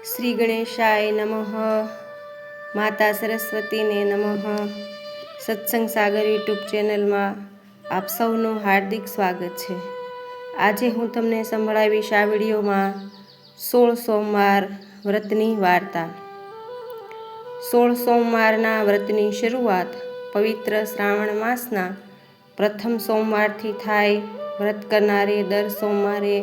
શ્રી ગણેશાય નમઃ. માતા સરસ્વતીને નમઃ. સત્સંગ સાગર યુટ્યુબ ચેનલમાં આપ સૌનું હાર્દિક સ્વાગત છે. આજે હું તમને સંભળાવીશ આ વિડીયોમાં 16 સોમવાર વ્રતની વાર્તા. 16 સોમવારના વ્રતની શરૂઆત પવિત્ર શ્રાવણ માસના પ્રથમ સોમવારથી થાય. વ્રત કરનારે દર સોમવારે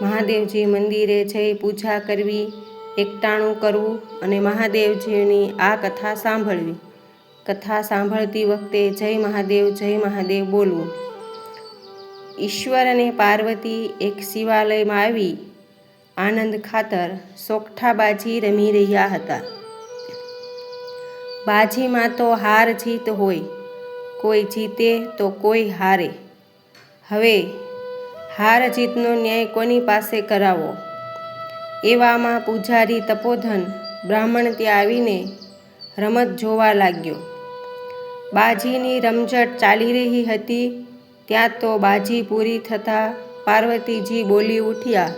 મહાદેવજી મંદિરે જઈ પૂજા કરવી, એકટાણું કરવું અને મહાદેવજીની આ કથા સાંભળવી. કથા સાંભળતી વખતે જય મહાદેવ બોલવું. ઈશ્વર અને પાર્વતી એક શિવાલયમાં આવી આનંદ ખાતર સોગઠા બાજી રમી રહ્યા હતા. બાજીમાં તો હાર જીત હોય, કોઈ જીતે તો કોઈ હારે. હવે હાર જીતનો ન્યાય કોની પાસે કરાવો? એવામાં પૂજારી તપોધન બ્રાહ્મણ ત્યાં આવીને રમત જોવા લાગ્યો. બાજીની રમઝટ ચાલી રહી હતી ત્યાં તો બાજી પૂરી થતાં પાર્વતીજી બોલી ઉઠ્યા,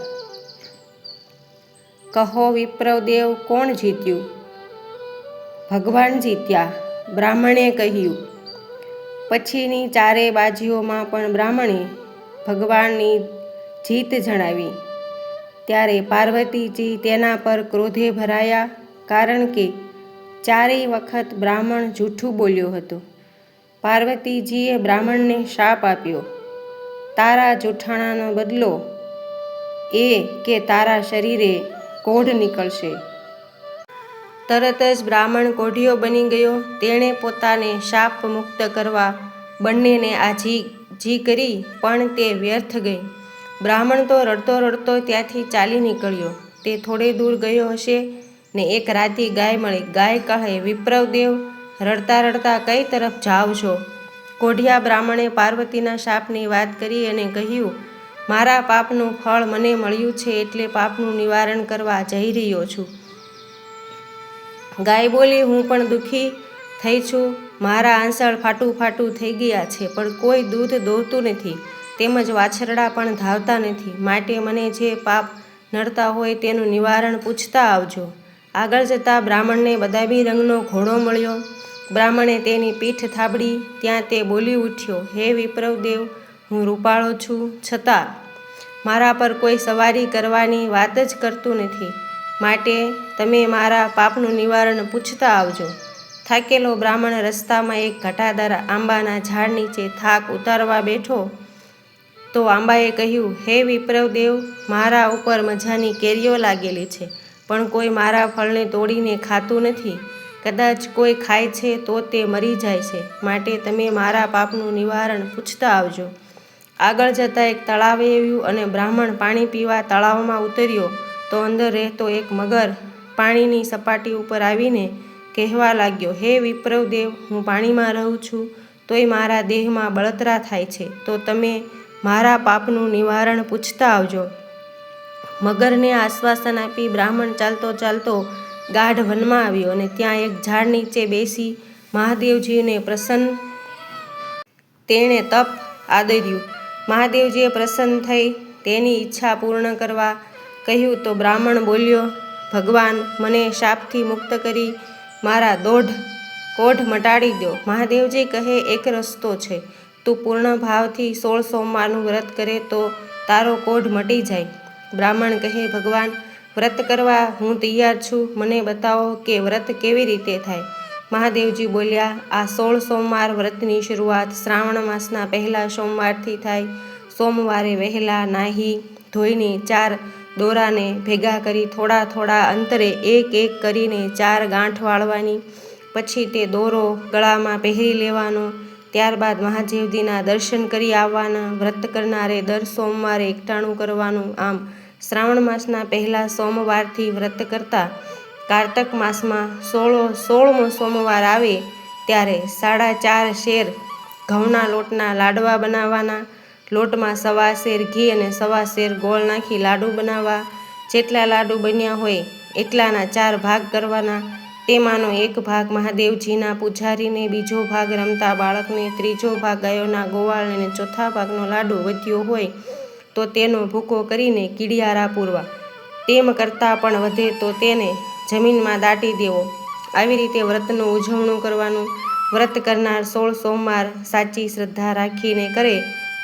કહો વિપ્રદેવ, કોણ જીત્યું? ભગવાન જીત્યા, બ્રાહ્મણે કહ્યું. પછીની ચારે બાજીઓમાં પણ બ્રાહ્મણે ભગવાનની જીત જણાવી. ત્યારે પાર્વતીજી તેના પર ક્રોધે ભરાયા, કારણ કે ચારેય વખત બ્રાહ્મણ જૂઠું બોલ્યો હતો. પાર્વતીજીએ બ્રાહ્મણને શાપ આપ્યો, તારા જૂઠાણાનો બદલો એ કે તારા શરીરે કોઢ નીકળશે. તરત જ બ્રાહ્મણ કોઢિયો બની ગયો. તેણે પોતાને શાપ મુક્ત કરવા બંનેને આજી કરી, પણ તે વ્યર્થ ગઈ. બ્રાહ્મણ તો રડતો રડતો ત્યાંથી ચાલી નીકળ્યો. તે થોડે દૂર ગયો હશે ને એક રાતી ગાય મળી. ગાય કહે, વિપ્રદેવ, રડતા રડતા કઈ તરફ જાઓ છો? કોઢિયા બ્રાહ્મણે પાર્વતીના શાપની વાત કરી અને કહ્યું, મારા પાપનું ફળ મને મળ્યું છે એટલે પાપનું નિવારણ કરવા જઈ રહ્યો છું. ગાય બોલી, હું પણ દુઃખી થઈ છું. મારા આંસળ ફાટું થઈ ગયા છે, પણ કોઈ દૂધ દોહતું નથી, તેમજ વાછરડા પણ ધાવતા નથી. માટે મને જે પાપ નડતા હોય તેનું નિવારણ પૂછતા આવજો. આગળ જતાં બ્રાહ્મણને બદામી રંગનો ઘોડો મળ્યો. બ્રાહ્મણે તેની પીઠ થાબડી. ત્યાં તે બોલી ઉઠ્યો, હે વિપ્રદેવ, હું રૂપાળો છું, છતાં મારા પર કોઈ સવારી કરવાની વાત જ કરતું નથી. માટે તમે મારા પાપનું નિવારણ પૂછતા આવજો. થાકેલો બ્રાહ્મણ રસ્તામાં એક ઘટાદાર આંબાના ઝાડ નીચે થાક ઉતારવા બેઠો તો આંબાએ કહ્યું, હે વિપ્રદેવ, મારા ઉપર મજાની કેરીઓ લાગેલી છે, પણ કોઈ મારા ફળને તોડીને ખાતું નથી. કદાચ કોઈ ખાય છે તો તે મરી જાય છે. માટે તમે મારા પાપનું નિવારણ પૂછતા આવજો. આગળ જતાં એક તળાવ આવ્યું અને બ્રાહ્મણ પાણી પીવા તળાવમાં ઉતર્યો તો અંદર રહેતો એક મગર પાણીની સપાટી ઉપર આવીને કહેવા લાગ્યો, હે વિપ્રદેવ, હું પાણીમાં રહું છું તોય મારા દેહમાં બળતરા થાય છે, તો તમે મારા પાપનું નિવારણ પૂછતા આવજો. મગરને આશ્વાસન આપી બ્રાહ્મણ ચાલતો ગાઢ વનમાં આવ્યો અને ત્યાં એક ઝાડ નીચે બેસી મહાદેવજીને પ્રસન્ન તેણે તપ આદર્યું. મહાદેવજીએ પ્રસન્ન થઈ તેની ઈચ્છા પૂર્ણ કરવા કહ્યું તો બ્રાહ્મણ બોલ્યો, ભગવાન, મને શાપથી મુક્ત કરી મારા કોઢ મટાડી દો. મહાદેવજી કહે, એક રસ્તો છે, તું પૂર્ણ ભાવથી 16 સોમવારનું વ્રત કરે તો તારો કોઢ મટી જાય. બ્રાહ્મણ કહે, ભગવાન, વ્રત કરવા હું તૈયાર છું, મને બતાવો કે વ્રત કેવી રીતે થાય. મહાદેવજી બોલ્યા, આ 16 સોમવાર વ્રતની શરૂઆત શ્રાવણ માસના પહેલા સોમવારથી થાય. સોમવારે વહેલા નાહી ધોઈને 4 દોરાને ભેગા કરી થોડા અંતરે એક કરીને 4 ગાંઠ વાળવાની. પછી તે દોરો ગળામાં પહેરી લેવાનો. ત્યારબાદ મહાદેવજીના દર્શન કરી આવવાના. વ્રત કરનારે દર સોમવારે એકટાણું કરવાનું. આમ શ્રાવણ માસના પહેલા સોમવારથી વ્રત કરતા કારતક માસમાં 16મો સોમવાર આવે ત્યારે 4.5 શેર ઘઉંના લોટના લાડવા બનાવવાના. લોટમાં 1.25 શેર ઘી અને 1.25 શેર ગોળ નાખી લાડુ બનાવવા. જેટલા લાડુ બન્યા હોય એટલાના 4 ભાગ કરવાના. તેમાંનો એક ભાગ મહાદેવજીના પૂજારીને, બીજો ભાગ રમતા બાળકને, ત્રીજો ભાગ ગાયોના ગોવાળને અને ચોથા ભાગનો લાડુ વધ્યો હોય તો તેનો ભૂકો કરીને કીડિયારા પૂરવા. તેમ કરતાં પણ વધે તો તેને જમીનમાં દાટી દેવો. આવી રીતે વ્રતનું ઉજવણું કરવાનું. વ્રત કરનાર 16 સોમવાર સાચી શ્રદ્ધા રાખીને કરે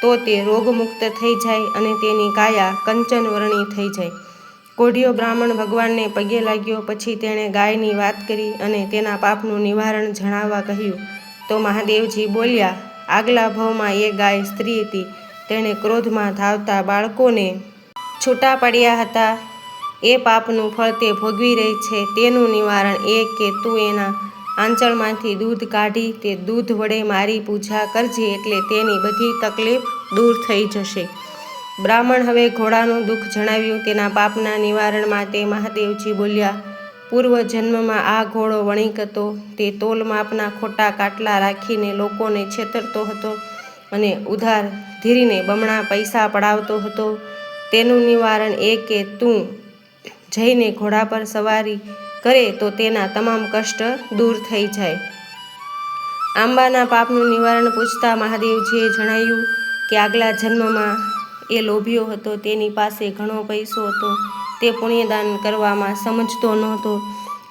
તો તે રોગમુક્ત થઈ જાય અને તેની કાયા કંચનવર્ણી થઈ જાય. કોઢિયો બ્રાહ્મણ ભગવાનને પગે લાગ્યો. પછી તેણે ગાયની વાત કરી અને તેના પાપનું નિવારણ જણાવવા કહ્યું તો મહાદેવજી બોલ્યા, આગલા ભવમાં એ ગાય સ્ત્રી હતી. તેણે ક્રોધમાં ધાવતા બાળકોને છૂટા પડ્યા હતા. એ પાપનું ફળ તે ભોગવી રહી છે. તેનું નિવારણ એ કે તું એના આંચળમાંથી દૂધ કાઢી તે દૂધ વડે મારી પૂજા કરજે, એટલે તેની બધી તકલીફ દૂર થઈ જશે. બ્રાહ્મણ હવે ઘોડાનું દુઃખ જણાવ્યું. તેના પાપના નિવારણ માટે મહાદેવજી બોલ્યા, પૂર્વ જન્મમાં આ ઘોડો વણિક હતો. તે તોલ માપના ખોટા કાટલા રાખીને લોકોને છેતરતો હતો અને ઉધાર ધીરીને બમણા પૈસા પડાવતો હતો. તેનું નિવારણ એ કે તું જઈને ઘોડા પર સવારી કરે તો તેના તમામ કષ્ટ દૂર થઈ જાય. આંબાના પાપનું નિવારણ પૂછતા મહાદેવજીએ જણાવ્યું કે આગલા જન્મમાં એ લોભિયો હતો. તેની પાસે ઘણો પૈસો હતો. તે પુણ્યદાન કરવામાં સમજતો નહોતો.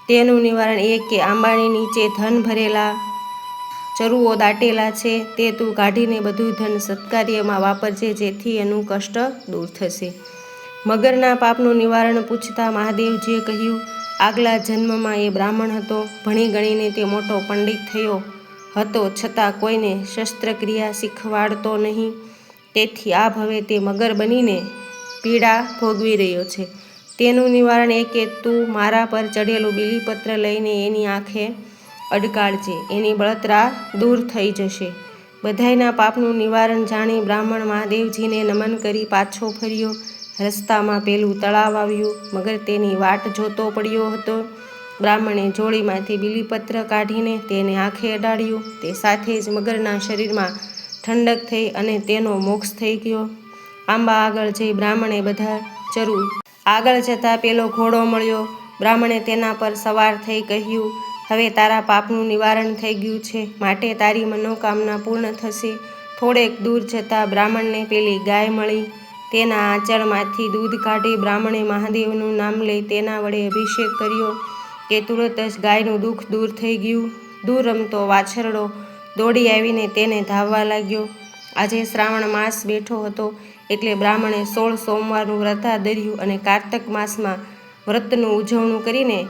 તેનું નિવારણ એ કે આંબાની નીચે ધન ભરેલા ચરુઓ દાટેલા છે. તે તું કાઢીને બધું ધન સત્કાર્યમાં વાપરજે, જેથી એનું કષ્ટ દૂર થશે. મગરના પાપનું નિવારણ પૂછતા મહાદેવજીએ કહ્યું, આગલા જન્મમાં એ બ્રાહ્મણ હતો. ભણી ગણીને તે મોટો પંડિત થયો હતો, છતાં કોઈને શસ્ત્રક્રિયા શીખવાડતો નહીં. તેથી આ ભવે તે મગર બનીને પીડા ભોગવી રહ્યો છે. તેનું નિવારણ એ કે તું મારા પર ચઢેલું બીલીપત્ર લઈને એની આંખે અડકાળજે, એની બળતરા દૂર થઈ જશે. બધાયના પાપનું નિવારણ જાણી બ્રાહ્મણ મહાદેવજીને નમન કરી પાછો ફર્યો. રસ્તામાં પેલું તળાવ આવ્યું. મગર તેની વાટ જોતો પડ્યો હતો. બ્રાહ્મણે જોડીમાંથી બીલીપત્ર કાઢીને તેને આંખે અડાડ્યું. તે સાથે જ મગરના શરીરમાં ઠંડક થઈ અને તેનો મોક્ષ થઈ ગયો. આંબા આગળ જઈ બ્રાહ્મણે બધા ચરુ આગળ જતાં પેલો ઘોડો મળ્યો. બ્રાહ્મણે તેના પર સવાર થઈ કહ્યું, હવે તારા પાપનું નિવારણ થઈ ગયું છે, માટે તારી મનોકામના પૂર્ણ થશે. થોડેક દૂર જતાં બ્રાહ્મણને પેલી ગાય મળી. તેના આંચળમાંથી દૂધ કાઢી બ્રાહ્મણે મહાદેવનું નામ લઈ તેના વડે અભિષેક કર્યો કે તુરત જ ગાયનું દુઃખ દૂર થઈ ગયું. દૂર રમતો વાછરડો દોડી આવીને તેને ધાવવા લાગ્યો. આજે શ્રાવણ માસ બેઠો હતો એટલે બ્રાહ્મણે 16 સોમવારનું વ્રત આદર્યું અને કારતક માસમાં વ્રતનું ઉજવણું કરીને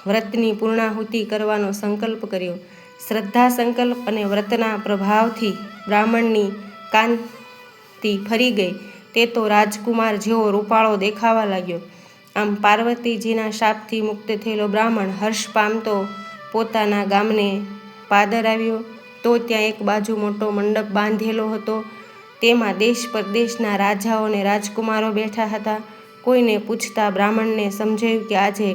વ્રતની પૂર્ણાહુતિ કરવાનો સંકલ્પ કર્યો. શ્રદ્ધા સંકલ્પ અને વ્રતના પ્રભાવથી બ્રાહ્મણની કાંતિ ફરી ગઈ. તે તો રાજકુમાર જેવો રૂપાળો દેખાવા લાગ્યો. આમ પાર્વતીજીના શાપથી મુક્ત થયેલો બ્રાહ્મણ હર્ષ પામતો પોતાના ગામને પાદર આવ્યો. તો ત્યાં એક બાજુ મોટો મંડપ બાંધેલો હતો. તેમાં દેશ પરદેશના રાજાઓ અને રાજકુમારો બેઠા હતા. કોઈને પૂછતા બ્રાહ્મણને સમજાયું કે આજે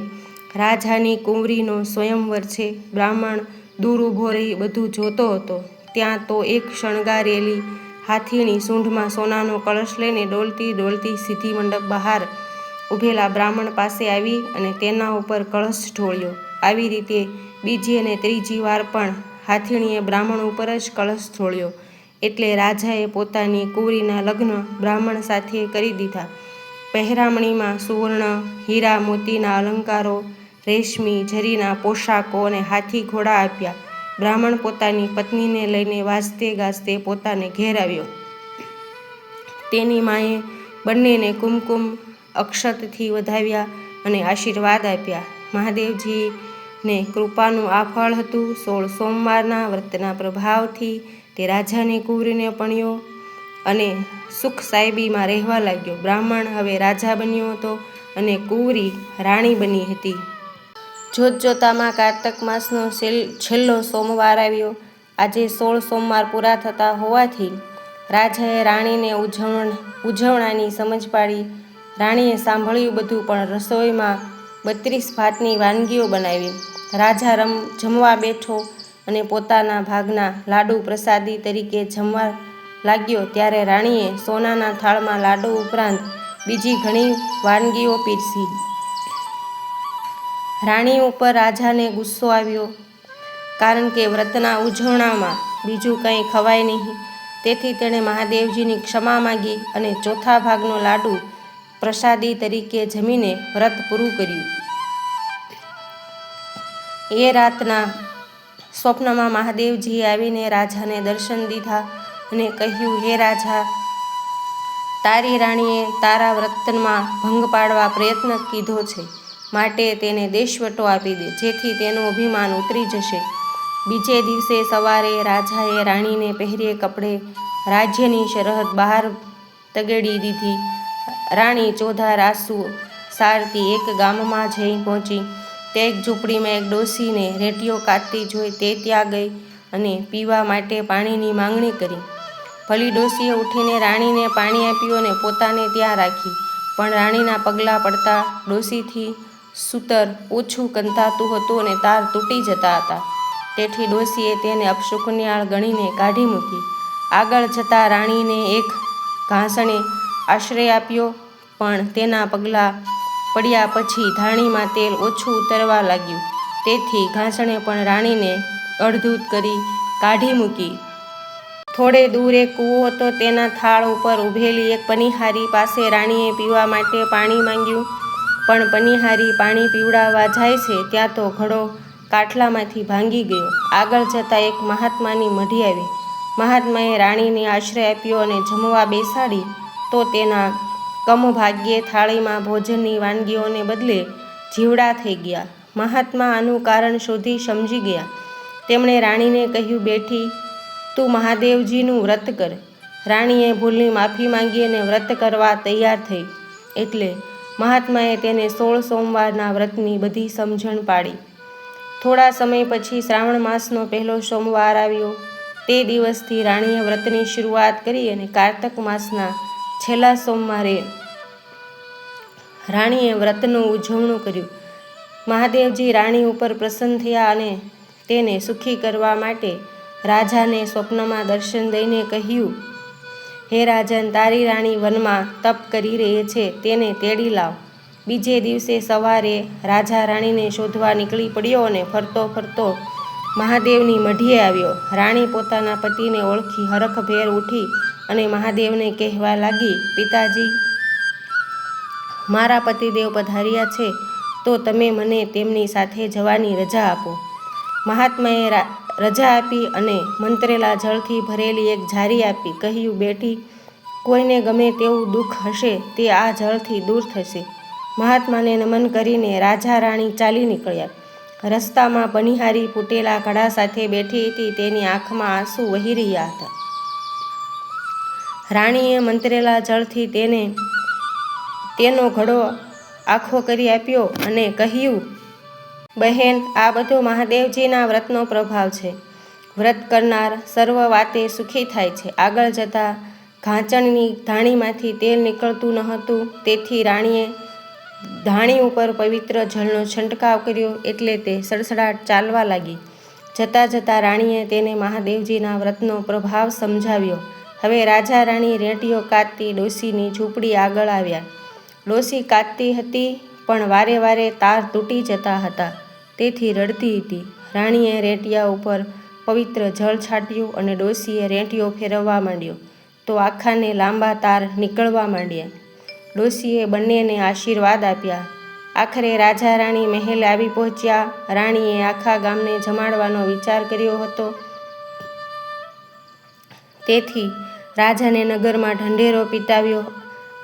રાજાની કુંવરીનો સ્વયંવર છે. બ્રાહ્મણ દૂર ઊભો રહી બધું જોતો હતો. ત્યાં તો એક શણગારેલી હાથીણી સૂંઢમાં સોનાનો કળશ લઈને ડોલતી ડોલતી સીધી મંડપ બહાર ઊભેલા બ્રાહ્મણ પાસે આવી અને તેના ઉપર કળશ ઢોળ્યો. આવી રીતે બીજી અને ત્રીજી વાર પણ હાથીણીએ બ્રાહ્મણ ઉપર જ કળશ ઢોળ્યો. એટલે રાજાએ પોતાની કુંવરીના લગ્ન બ્રાહ્મણ સાથે કરી દીધા. પહેરામણીમાં સુવર્ણ, હીરા, મોતીના અલંકારો, રેશમી, જરીના પોશાકો અને હાથી ઘોડા આપ્યા. બ્રાહ્મણ પોતાની પત્નીને લઈને વાજતે ગાજતે પોતાને ઘેર આવ્યો. તેની માએ બંનેને કુમકુમ અક્ષતથી વધાવ્યા અને આશીર્વાદ આપ્યા. મહાદેવજીને કૃપાનું આ ફળ હતું. 16 સોમવારના વ્રતના પ્રભાવથી તે રાજાની કુંવરીને પરણ્યો અને સુખ સાહેબીમાં રહેવા લાગ્યો. બ્રાહ્મણ હવે રાજા બન્યો હતો અને કુંવરી રાણી બની હતી. જોતજોતામાં કારતક માસનો છેલ્લો સોમવાર આવ્યો. આજે 16 સોમવાર પૂરા થતા હોવાથી રાજાએ રાણીને ઉજવણાની સમજ પાડી. રાણીએ સાંભળ્યું બધું, પણ રસોઈમાં 32 ભાતની વાનગીઓ બનાવી. રાજા જમવા બેઠો અને પોતાના ભાગના લાડુ પ્રસાદી તરીકે જમવા લાગ્યો ત્યારે રાણીએ સોનાના થાળમાં લાડુ ઉપરાંત બીજી ઘણી વાનગીઓ પીરસી. રાણી ઉપર રાજાને ગુસ્સો આવ્યો, કારણ કે વ્રતના ઉજવણામાં બીજું કંઈ ખવાય નહીં. તેથી તેણે મહાદેવજીની ક્ષમા માગી અને ચોથા ભાગનો લાડુ પ્રસાદી તરીકે જમીને વ્રત પૂરું કર્યું. એ રાતના સ્વપ્નમાં મહાદેવજીએ આવીને રાજાને દર્શન દીધા અને કહ્યું, હે રાજા, તારી રાણીએ તારા વ્રતમાં ભંગ પાડવા પ્રયત્ન કીધો છે, માટે તેને દેશવટો આપી દે, જેથી તેનું અભિમાન ઉતરી જશે. બીજે દિવસે સવારે રાજાએ રાણીને પહેરીએ કપડે રાજ્યની સરહદ બહાર તગેડી દીધી. રાણી ચોધાર આંસુ સારતી એક ગામમાં જઈ પહોંચી. તે એક ઝૂંપડીમાં એક ડોશીને રેંટિયો કાતતી જોઈ તે ત્યાં ગઈ અને પીવા માટે પાણીની માંગણી કરી. ભલી ડોશીએ ઉઠીને રાણીને પાણી આપ્યું અને પોતાને ત્યાં રાખી. પણ રાણીના પગલાં પડતા ડોશીથી સૂતર ઓછું કંતાતું હતું અને તાર તૂટી જતા હતા. તેથી ડોશીએ તેને અપશુકનિયાળ ગણીને કાઢી મૂકી. આગળ જતાં રાણીને એક ઘાસણે આશ્રય આપ્યો, પણ તેના પગલાં પડ્યા પછી ધાણીમાં તેલ ઓછું ઉતરવા લાગ્યું. તેથી ઘાસણે પણ રાણીને અડધૂત કરી કાઢી મૂકી. થોડે દૂર એક કૂવો હતો. તેના થાળ ઉપર ઊભેલી એક પનીહારી પાસે રાણીએ પીવા માટે પાણી માંગ્યું. પણ પનીહારી પાણી પીવડાવવા જાય છે ત્યાં તો ઘડો કાટલામાંથી ભાંગી ગયો. આગળ જતાં એક મહાત્માની મઢી આવી. મહાત્માએ રાણીને આશ્રય આપ્યો અને જમવા બેસાડી તો તેના કમભાગ્યે થાળીમાં ભોજનની વાનગીઓને બદલે જીવડા થઈ ગયા. મહાત્મા આનું કારણ શોધી સમજી ગયા. તેમણે રાણીને કહ્યું, બેઠી, તું મહાદેવજીનું વ્રત કર. રાણીએ ભૂલની માફી માંગી અને વ્રત કરવા તૈયાર થઈ. એટલે મહાત્માએ તેને 16 સોમવારના વ્રતની બધી સમજણ પાડી. થોડા સમય પછી શ્રાવણ માસનો પહેલો સોમવાર આવ્યો. તે દિવસથી રાણીએ વ્રતની શરૂઆત કરી અને કારતક માસના છેલ્લા સોમવારે રાણીએ વ્રતનું ઉજવણું કર્યું. મહાદેવજી રાણી ઉપર પ્રસન્ન થયા અને તેને સુખી કરવા માટે રાજાને સ્વપ્નમાં દર્શન દઈને કહ્યું, હે રાજન, તારી રાણી વનમાં તપ કરી રહી છે, તેને તેડી લાવ. બીજે દિવસે સવારે રાજા રાણીને શોધવા નીકળી પડ્યો અને ફરતો ફરતો મહાદેવની મઢીએ આવ્યો. રાણી પોતાના પતિને ઓળખી હરખભેર ઉઠી અને મહાદેવને કહેવા લાગી, પિતાજી, મારા પતિદેવ પધાર્યા છે, તો તમે મને તેમની સાથે જવાની રજા આપો. મહાત્માએ રજા આપી અને મંત્રેલા જળથી ભરેલી એક ઝારી આપી. કહ્યું, બેટી, કોઈને ગમે તેવું દુઃખ હશે તે આ જળથી દૂર થશે. મહાત્માને નમન કરીને રાજા રાણી ચાલી નીકળ્યા. રસ્તામાં પનીહારી ફૂટેલા ઘડા સાથે બેઠી હતી. તેની આંખમાં આંસુ વહી રહ્યા હતા. રાણીએ મંત્રેલા જળથી તેનો ઘડો આખો કરી આપ્યો અને કહ્યું, બહેન, આ બધો મહાદેવજીના વ્રતનો પ્રભાવ છે. વ્રત કરનાર સર્વ વાતે સુખી થાય છે. આગળ જતાં ઘાંચણની ધાણીમાંથી તેલ નીકળતું ન હતું. તેથી રાણીએ ધાણી ઉપર પવિત્ર જળનો છંટકાવ કર્યો એટલે તે સડસડાટ ચાલવા લાગી. જતાં જતાં રાણીએ તેને મહાદેવજીના વ્રતનો પ્રભાવ સમજાવ્યો. હવે રાજા રાણી રેંટિયો કાતતી ડોશીની ઝૂંપડી આગળ આવ્યા. ડોશી કાતતી હતી, પણ વારે વારે તાર તૂટી જતા હતા, તેથી રડતી હતી. રાણીએ રેંટિયા ઉપર પવિત્ર જળ છાંટ્યું અને ડોશીએ રેંટિયો ફેરવવા માંડ્યો તો આખાને લાંબા તાર નીકળવા માંડ્યા. ડોશીએ બંનેને આશીર્વાદ આપ્યા. આખરે રાજા રાણી મહેલ આવી પહોંચ્યા. રાણીએ આખા ગામને જમાડવાનો વિચાર કર્યો હતો. તેથી રાજાને નગરમાં ઢંઢેરો પીટાવ્યો.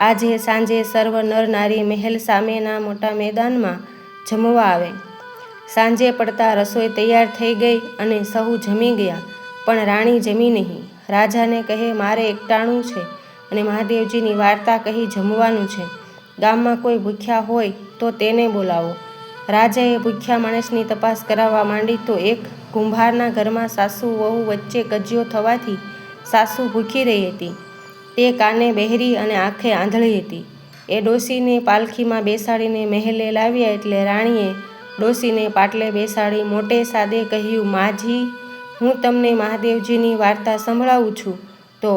આજે સાંજે સર્વ નર નારી મહેલ સામેના મોટા મેદાનમાં જમવા આવે. સાંજે પડતા રસોઈ તૈયાર થઈ ગઈ અને સહુ જમી ગયા, પણ રાણી જમી નહીં. રાજાને કહે, મારે એકટાણું છે અને મહાદેવજીની વાર્તા કહી જમવાનું છે. ગામમાં કોઈ ભૂખ્યા હોય તો તેને બોલાવો. રાજાએ ભૂખ્યા માણસની તપાસ કરાવવા માંડી તો એક કુંભારના ઘરમાં સાસુ વહુ વચ્ચે કજિયો થવાથી સાસુ ભૂખી રહી હતી. તે કાને બહેરી અને આંખે આંધળી હતી. એ ડોશીને પાલખીમાં બેસાડીને મહેલે લાવ્યા એટલે રાણીએ ડોશીને પાટલે બેસાડી મોટે સાદે કહ્યું, માજી, હું તમને મહાદેવજીની વાર્તા સંભળાવું છું, તો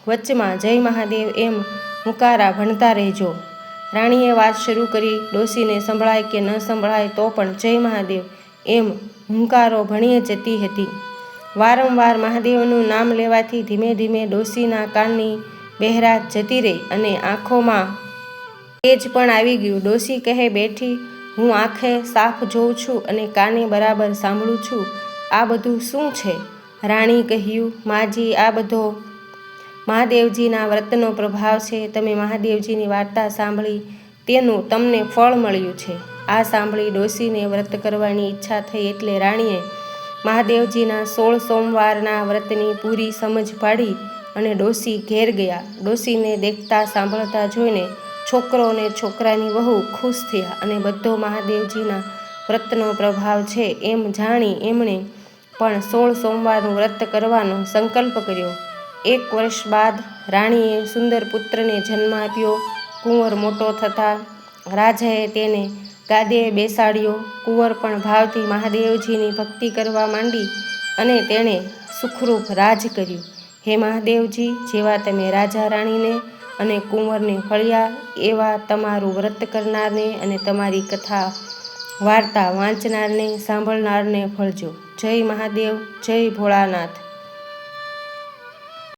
વચમાં જય મહાદેવ એમ હુંકારા ભણતા રહેજો. રાણીએ વાત શરૂ કરી. ડોશીને સંભળાય કે ન સંભળાય તો પણ જય મહાદેવ એમ હુંકારો ભણીએ જતી હતી. વારંવાર મહાદેવનું નામ લેવાથી ધીમે ધીમે ડોશીના કાનની બહેરાશ જતી રહી અને આંખોમાં તેજ પણ આવી ગયું. ડોસી કહે, બેઠી, હું આંખે સાફ જોઉં છું અને કાને બરાબર સાંભળું છું. આ બધું શું છે? રાણી કહ્યું, માજી, આ બધો મહાદેવજીના વ્રતનો પ્રભાવ છે. તમે મહાદેવજીની વાર્તા સાંભળી તેનું તમને ફળ મળ્યું છે. આ સાંભળી ડોસીને વ્રત કરવાની ઈચ્છા થઈ એટલે રાણીએ મહાદેવજીના 16 સોમવારના વ્રતની પૂરી સમજ પાડી અને ડોસી ઘેર ગયા. ડોસીને દેખતા સાંભળતા જોઈને છોકરો અને છોકરાની વહુ ખુશ થયા અને બધો મહાદેવજીના વ્રતનો પ્રભાવ છે એમ જાણી એમણે પણ 16 સોમવારનું વ્રત કરવાનો સંકલ્પ કર્યો. 1 વર્ષ બાદ રાણીએ સુંદર પુત્રને જન્મ આપ્યો. કુંવર મોટો થતાં રાજાએ તેને ગાદીએ બેસાડ્યો. કુંવર પણ ભાવથી મહાદેવજીની ભક્તિ કરવા માંડી અને તેણે સુખરૂપ રાજ કર્યું. હે મહાદેવજી, જેવા તમે રાજા રાણીને અને કુંવરને ફળ્યા એવા તમારું વ્રત કરનારને અને તમારી કથા વાર્તા વાંચનારને સાંભળનારને ફળજો. જય મહાદેવ, જય ભોળાનાથ.